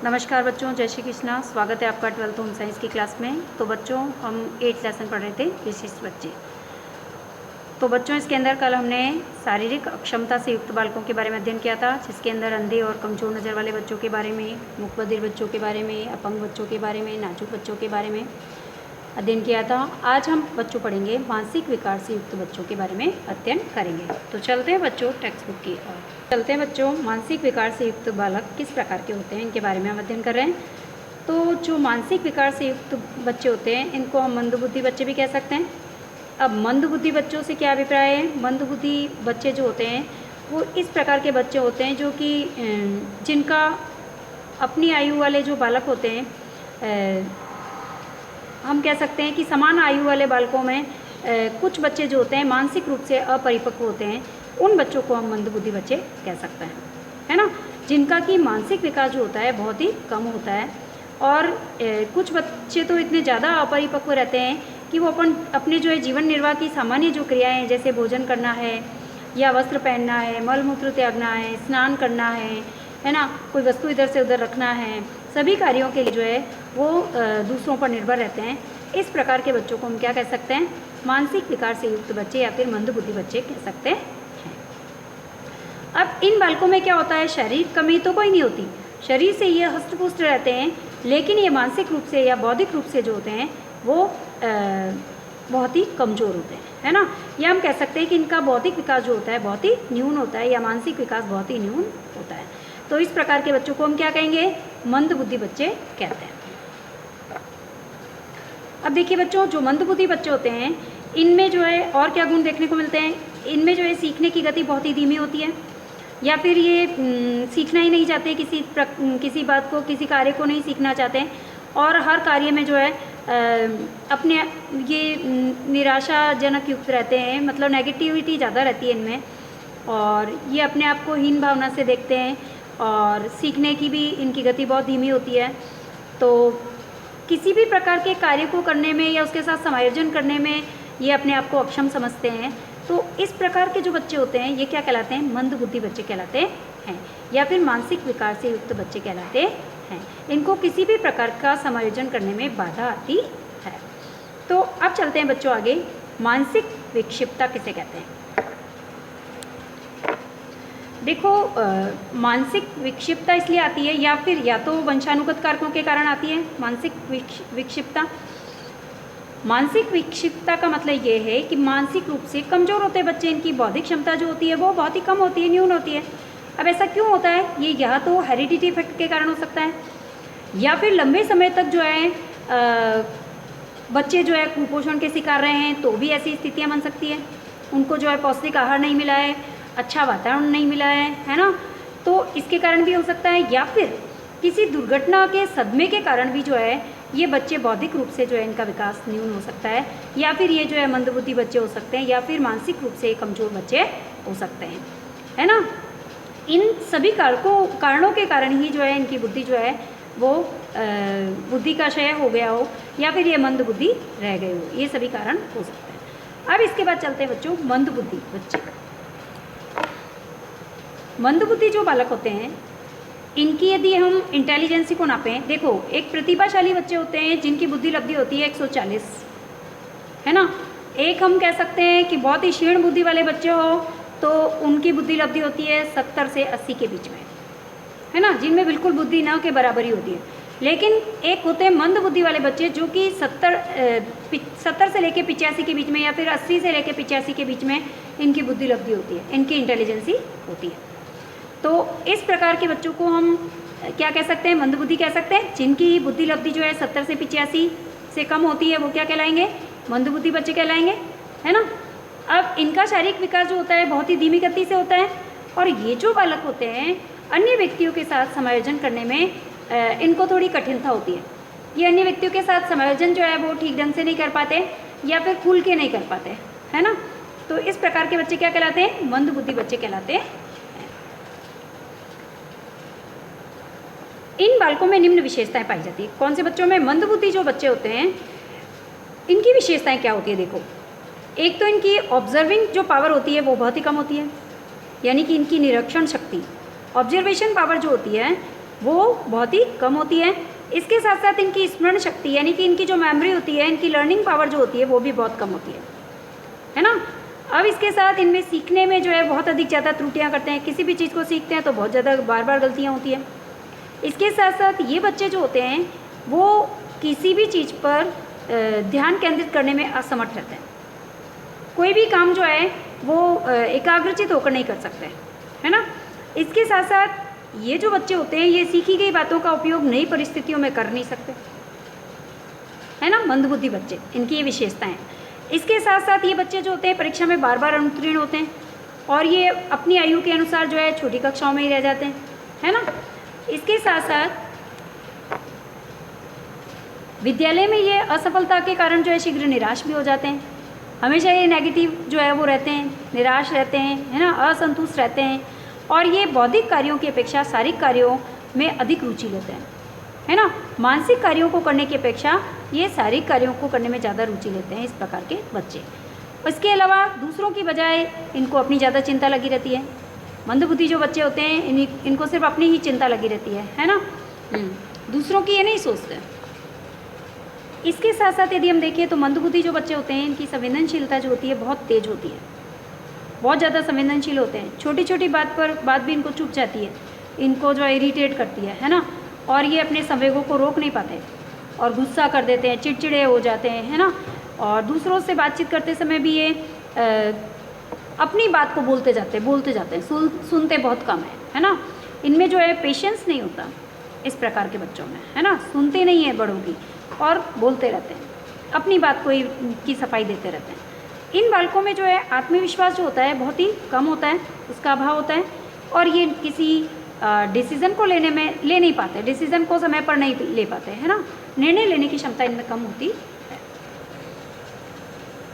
नमस्कार बच्चों, जय श्री कृष्णा। स्वागत है आपका 12th होम साइंस की क्लास में। तो बच्चों, हम 8th लेसन पढ़ रहे थे, विशिष्ट बच्चे। तो बच्चों, इसके अंदर कल हमने शारीरिक अक्षमता से युक्त बालकों के बारे में अध्ययन किया था, जिसके अंदर अंधे और कमजोर नज़र वाले बच्चों के बारे में, मूकबधिर बच्चों के बारे में, अपंग बच्चों के बारे में, नाजुक बच्चों के बारे में अध्ययन किया था। आज हम बच्चों पढ़ेंगे मानसिक विकार से युक्त बच्चों के बारे में अध्ययन करेंगे। तो चलते हैं बच्चों टेक्स्ट बुक की ओर। चलते हैं बच्चों, मानसिक विकार से युक्त बालक किस प्रकार के होते हैं, इनके बारे में हम अध्ययन कर रहे हैं। तो जो मानसिक विकार से युक्त बच्चे होते हैं, इनको हम मंदबुद्धि बच्चे भी कह सकते हैं। अब मंदबुद्धि बच्चों से क्या अभिप्राय है? मंदबुद्धि बच्चे जो होते हैं वो इस प्रकार के बच्चे होते हैं जो कि जिनका अपनी आयु वाले जो बालक होते हैं, हम कह सकते हैं कि समान आयु वाले बालकों में कुछ बच्चे जो होते हैं मानसिक रूप से अपरिपक्व होते हैं, उन बच्चों को हम मंदबुद्धि बच्चे कह सकते हैं, है ना। जिनका कि मानसिक विकास जो होता है बहुत ही कम होता है। और कुछ बच्चे तो इतने ज़्यादा अपरिपक्व रहते हैं कि वो अपने जो है जीवन निर्वाह की सामान्य जो क्रियाएं हैं, जैसे भोजन करना है या वस्त्र पहनना है, मल मूत्र त्यागना है, स्नान करना है ना, कोई वस्तु इधर से उधर रखना है, सभी कार्यों के लिए जो है वो दूसरों पर निर्भर रहते हैं। इस प्रकार के बच्चों को हम क्या कह सकते हैं? मानसिक विकार से युक्त बच्चे या फिर मंदबुद्धि बच्चे कह सकते हैं। अब इन बालकों में क्या होता है? शारीरिक कमी तो कोई नहीं होती, शरीर से ये हष्ट-पुष्ट रहते हैं, लेकिन ये मानसिक रूप से या बौद्धिक रूप से जो होते हैं वो बहुत ही कमज़ोर होते हैं, है ना। या हम कह सकते हैं कि इनका बौद्धिक विकास जो होता है बहुत ही न्यून होता है, या मानसिक विकास बहुत ही न्यून होता है। तो इस प्रकार के बच्चों को हम क्या कहेंगे? मंदबुद्धि बच्चे कहते हैं। अब देखिए बच्चों, जो मंदबुद्धि बच्चे होते हैं इनमें जो है और क्या गुण देखने को मिलते हैं? इनमें जो है सीखने की गति बहुत ही धीमी होती है, या फिर ये सीखना ही नहीं चाहते, किसी बात को, किसी कार्य को नहीं सीखना चाहते हैं, और हर कार्य में जो है अपने ये निराशाजनक युक्त रहते हैं, मतलब नेगेटिविटी ज़्यादा रहती है इनमें, और ये अपने आप को हीन भावना से देखते हैं, और सीखने की भी इनकी गति बहुत धीमी होती है। तो किसी भी प्रकार के कार्य को करने में या उसके साथ समायोजन करने में ये अपने आप को अक्षम समझते हैं। तो इस प्रकार के जो बच्चे होते हैं ये क्या कहलाते हैं? मंदबुद्धि बच्चे कहलाते हैं, या फिर मानसिक विकार से युक्त बच्चे कहलाते हैं। इनको किसी भी प्रकार का समायोजन करने में बाधा आती है। तो अब चलते हैं बच्चों आगे, मानसिक विक्षिप्तता किसे कहते हैं? देखो, मानसिक विक्षिप्तता इसलिए आती है, या तो वंशानुगत कारकों के कारण आती है मानसिक विक्षिप्तता। मानसिक विक्षिप्तता का मतलब ये है कि मानसिक रूप से कमज़ोर होते हैं बच्चे, इनकी बौद्धिक क्षमता जो होती है वो बहुत ही कम होती है, न्यून होती है। अब ऐसा क्यों होता है? ये या तो हेरिडिटी इफेक्ट के कारण हो सकता है, या फिर लंबे समय तक जो है बच्चे जो है कुपोषण के शिकार रहे हैं, तो भी ऐसी स्थितियाँ बन सकती है। उनको जो है पौष्टिक आहार नहीं मिला है, अच्छा वातावरण नहीं मिला है ना, तो इसके कारण भी हो सकता है। या फिर किसी दुर्घटना के सदमे के कारण भी जो है ये बच्चे बौद्धिक रूप से जो है इनका विकास न्यून हो सकता है, या फिर ये जो है मंदबुद्धि बच्चे हो सकते हैं, या फिर मानसिक रूप से कमज़ोर बच्चे हो सकते हैं, है ना। इन सभी कारणों के कारण ही जो है इनकी बुद्धि जो है वो बुद्धि का क्षय हो गया हो, या फिर ये मंदबुद्धि रह गए हो, ये सभी कारण हो सकते हैं। अब इसके बाद चलते हैं बच्चों मंदबुद्धि बच्चे। मंदबुद्धि जो बालक होते हैं इनकी यदि हम इंटेलिजेंसी को नापें, देखो एक प्रतिभाशाली बच्चे होते हैं जिनकी बुद्धि लब्धि होती है 140, है ना। एक हम कह सकते हैं कि बहुत ही क्षीण बुद्धि वाले बच्चे हो तो उनकी बुद्धि लब्धि होती है 70 से 80 के बीच में, है ना, जिनमें बिल्कुल बुद्धि न के बराबर ही होती है। लेकिन एक होते हैं मंद बुद्धि वाले बच्चे जो कि 70 से लेकर 85 के बीच में, या फिर 80 से लेकर 85 के बीच में इनकी बुद्धि लब्धि होती है, इनकी इंटेलिजेंसी होती है। तो इस प्रकार के बच्चों को हम क्या कह सकते हैं? मंदबुद्धि कह सकते हैं। जिनकी बुद्धि लब्धि जो है 70 से 85 से कम होती है वो क्या कहलाएंगे? मंदबुद्धि बच्चे कहलाएंगे, है ना। अब इनका शारीरिक विकास जो होता है बहुत ही धीमी गति से होता है, और ये जो बालक होते हैं अन्य व्यक्तियों के साथ समायोजन करने में इनको थोड़ी कठिनता होती है। ये अन्य व्यक्तियों के साथ समायोजन जो है वो ठीक ढंग से नहीं कर पाते, या फिर खुल के नहीं कर पाते, है ना। तो इस प्रकार के बच्चे क्या कहलाते हैं? मंदबुद्धि बच्चे कहलाते हैं। इन बालकों में निम्न विशेषताएं पाई जाती है। कौन से बच्चों में? मंदबुद्धि जो बच्चे होते हैं इनकी विशेषताएं क्या होती है? देखो, एक तो इनकी ऑब्जर्विंग जो पावर होती है वो बहुत ही कम होती है, यानी कि इनकी निरीक्षण शक्ति, ऑब्जर्वेशन पावर जो होती है वो बहुत ही कम होती है। इसके साथ साथ इनकी स्मरण शक्ति यानी कि इनकी जो मेमोरी होती है, इनकी लर्निंग पावर जो होती है वो भी बहुत कम होती है ना। अब इसके साथ इनमें सीखने में जो है बहुत अधिक ज़्यादा त्रुटियां करते हैं। किसी भी चीज़ को सीखते हैं तो बहुत ज़्यादा बार बार गलतियां होती हैं। इसके साथ साथ ये बच्चे जो होते हैं वो किसी भी चीज़ पर ध्यान केंद्रित करने में असमर्थ रहते हैं। कोई भी काम जो है वो एकाग्रचित होकर नहीं कर सकते, है ना। इसके साथ साथ ये जो बच्चे होते हैं ये सीखी गई बातों का उपयोग नई परिस्थितियों में कर नहीं सकते, है ना, मंदबुद्धि बच्चे, इनकी ये विशेषताएं हैं। इसके साथ साथ ये बच्चे जो होते हैं परीक्षा में बार बार अनुत्तीर्ण होते हैं और ये अपनी आयु के अनुसार जो है छोटी कक्षाओं में ही रह जाते हैं, है ना। इसके साथ साथ विद्यालय में ये असफलता के कारण जो है शीघ्र निराश भी हो जाते हैं। हमेशा ये नेगेटिव जो है वो रहते हैं, निराश रहते हैं, है ना, असंतुष्ट रहते हैं और ये बौद्धिक कार्यों की अपेक्षा शारीरिक कार्यों में अधिक रुचि लेते हैं, है ना। मानसिक कार्यों को करने की अपेक्षा ये शारीरिक कार्यों को करने में ज़्यादा रुचि लेते हैं इस प्रकार के बच्चे। इसके अलावा दूसरों की बजाय इनको अपनी ज़्यादा चिंता लगी रहती है। मंदबुद्धि जो बच्चे होते हैं इनको सिर्फ अपनी ही चिंता लगी रहती है ना, दूसरों की ये नहीं सोचते। इसके साथ साथ यदि हम देखें तो मंदबुद्धि जो बच्चे होते हैं इनकी संवेदनशीलता जो होती है बहुत तेज होती है, बहुत ज़्यादा संवेदनशील होते हैं। छोटी छोटी बात भी इनको चुभ जाती है, इनको जो इरिटेट करती है ना, और ये अपने संवेगों को रोक नहीं पाते और गुस्सा कर देते हैं, चिड़चिड़े हो जाते हैं, है ना। और दूसरों से बातचीत करते समय भी ये अपनी बात को बोलते जाते हैं, सुनते बहुत कम है ना। इनमें जो है पेशेंस नहीं होता इस प्रकार के बच्चों में, है ना। सुनते नहीं है बड़ों की और बोलते रहते हैं, अपनी बात को ही की सफाई देते रहते हैं। इन बालकों में जो है आत्मविश्वास जो होता है बहुत ही कम होता है, उसका अभाव होता है और ये किसी डिसीज़न को ले नहीं पाते, डिसीज़न को समय पर नहीं ले पाते, है ना। निर्णय लेने की क्षमता इनमें कम होती है।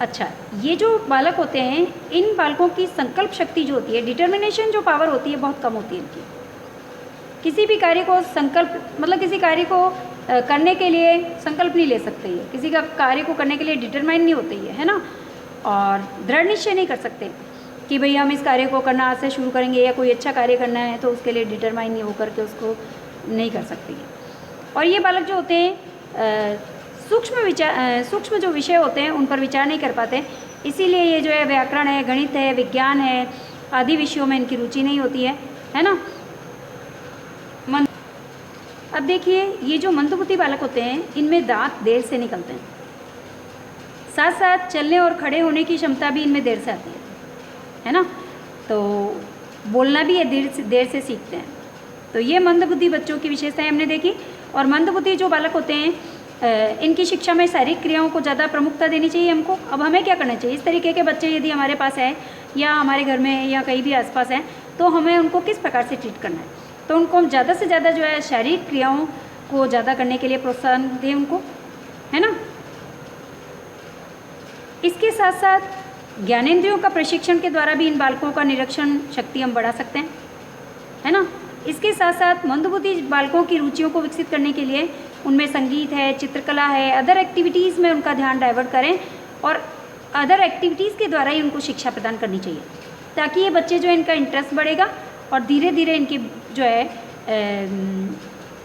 अच्छा, ये जो बालक होते हैं इन बालकों की संकल्प शक्ति जो होती है, डिटर्मिनेशन जो पावर होती है बहुत कम होती है इनकी। किसी भी कार्य को किसी कार्य को करने के लिए संकल्प नहीं ले सकते, ये किसी का कार्य को करने के लिए डिटरमाइन नहीं होते है ना। और दृढ़ निश्चय नहीं कर सकते कि भाई हम इस कार्य को करना आज से शुरू करेंगे या कोई अच्छा कार्य करना है तो उसके लिए डिटरमाइन नहीं होकर के उसको नहीं कर सकते। और ये बालक जो होते हैं सूक्ष्म जो विषय होते हैं उन पर विचार नहीं कर पाते, इसीलिए ये जो है व्याकरण है, गणित है, विज्ञान है आदि विषयों में इनकी रुचि नहीं होती है ना। अब देखिए ये जो मंदबुद्धि बालक होते हैं इनमें दांत देर से निकलते हैं, साथ साथ चलने और खड़े होने की क्षमता भी इनमें देर से आती है ना। तो बोलना भी ये देर से सीखते हैं। तो ये मंदबुद्धि बच्चों की विशेषताएं हमने देखी। और मंदबुद्धि जो बालक होते हैं इनकी शिक्षा में शारीरिक क्रियाओं को ज़्यादा प्रमुखता देनी चाहिए हमको। अब हमें क्या करना चाहिए, इस तरीके के बच्चे यदि हमारे पास है या हमारे घर में या कहीं भी आसपास हैं तो हमें उनको किस प्रकार से ट्रीट करना है। तो उनको हम ज़्यादा से ज़्यादा जो है शारीरिक क्रियाओं को ज़्यादा करने के लिए प्रोत्साहन दें उनको, है ना। इसके साथ साथ ज्ञानेंद्रियों का प्रशिक्षण के द्वारा भी इन बालकों का निरीक्षण शक्ति हम बढ़ा सकते हैं, है ना। इसके साथ साथ मंदबुद्धि बालकों की रुचियों को विकसित करने के लिए उनमें संगीत है, चित्रकला है, अदर एक्टिविटीज़ में उनका ध्यान डाइवर्ट करें और अदर एक्टिविटीज़ के द्वारा ही उनको शिक्षा प्रदान करनी चाहिए, ताकि ये बच्चे जो है इनका इंटरेस्ट बढ़ेगा और धीरे धीरे इनकी जो है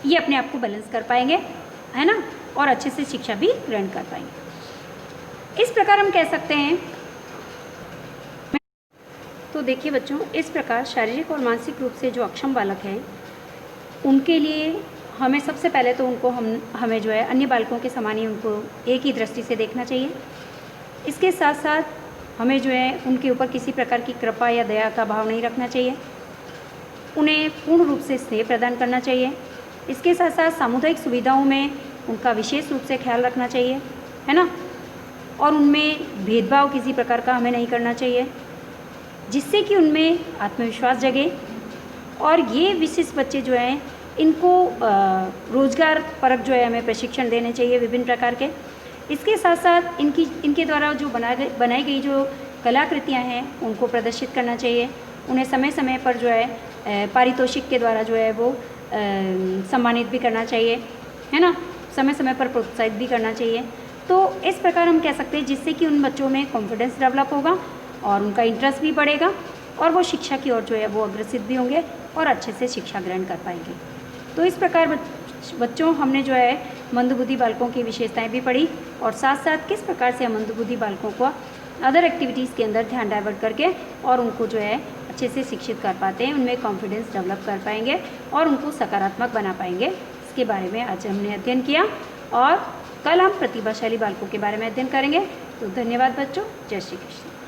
ये अपने आप को बैलेंस कर पाएंगे, है ना, और अच्छे से शिक्षा भी ग्रहण कर पाएंगे। इस प्रकार हम कह सकते हैं। तो देखिए बच्चों, इस प्रकार शारीरिक और मानसिक रूप से जो अक्षम बालक हैं उनके लिए हमें सबसे पहले तो उनको हमें जो है अन्य बालकों के समान ही उनको एक ही दृष्टि से देखना चाहिए। इसके साथ साथ हमें जो है उनके ऊपर किसी प्रकार की कृपा या दया का भाव नहीं रखना चाहिए, उन्हें पूर्ण रूप से स्नेह प्रदान करना चाहिए। इसके साथ साथ सामुदायिक सुविधाओं में उनका विशेष रूप से ख्याल रखना चाहिए, है ना, और उनमें भेदभाव किसी प्रकार का हमें नहीं करना चाहिए, जिससे कि उनमें आत्मविश्वास जगे। और ये विशिष्ट बच्चे जो हैं इनको रोजगार परक जो है हमें प्रशिक्षण देने चाहिए विभिन्न प्रकार के। इसके साथ साथ इनके द्वारा जो बनाई गई जो कलाकृतियाँ हैं उनको प्रदर्शित करना चाहिए। उन्हें समय समय पर जो है पारितोषिक के द्वारा जो है वो सम्मानित भी करना चाहिए, है ना, समय समय पर प्रोत्साहित भी करना चाहिए। तो इस प्रकार हम कह सकते हैं जिससे कि उन बच्चों में कॉन्फिडेंस डेवलप होगा और उनका इंटरेस्ट भी बढ़ेगा और वो शिक्षा की ओर जो है वो अग्रसित भी होंगे और अच्छे से शिक्षा ग्रहण कर पाएंगे। तो इस प्रकार बच्चों हमने जो है मंदबुद्धि बालकों की विशेषताएं भी पढ़ी और साथ साथ किस प्रकार से हम मंदबुद्धि बालकों को अदर एक्टिविटीज़ के अंदर ध्यान डाइवर्ट करके और उनको जो है अच्छे से शिक्षित कर पाते हैं, उनमें कॉन्फिडेंस डेवलप कर पाएंगे और उनको सकारात्मक बना पाएंगे, इसके बारे में आज हमने अध्ययन किया। और कल हम प्रतिभाशाली बालकों के बारे में अध्ययन करेंगे। तो धन्यवाद बच्चों, जय श्री कृष्ण।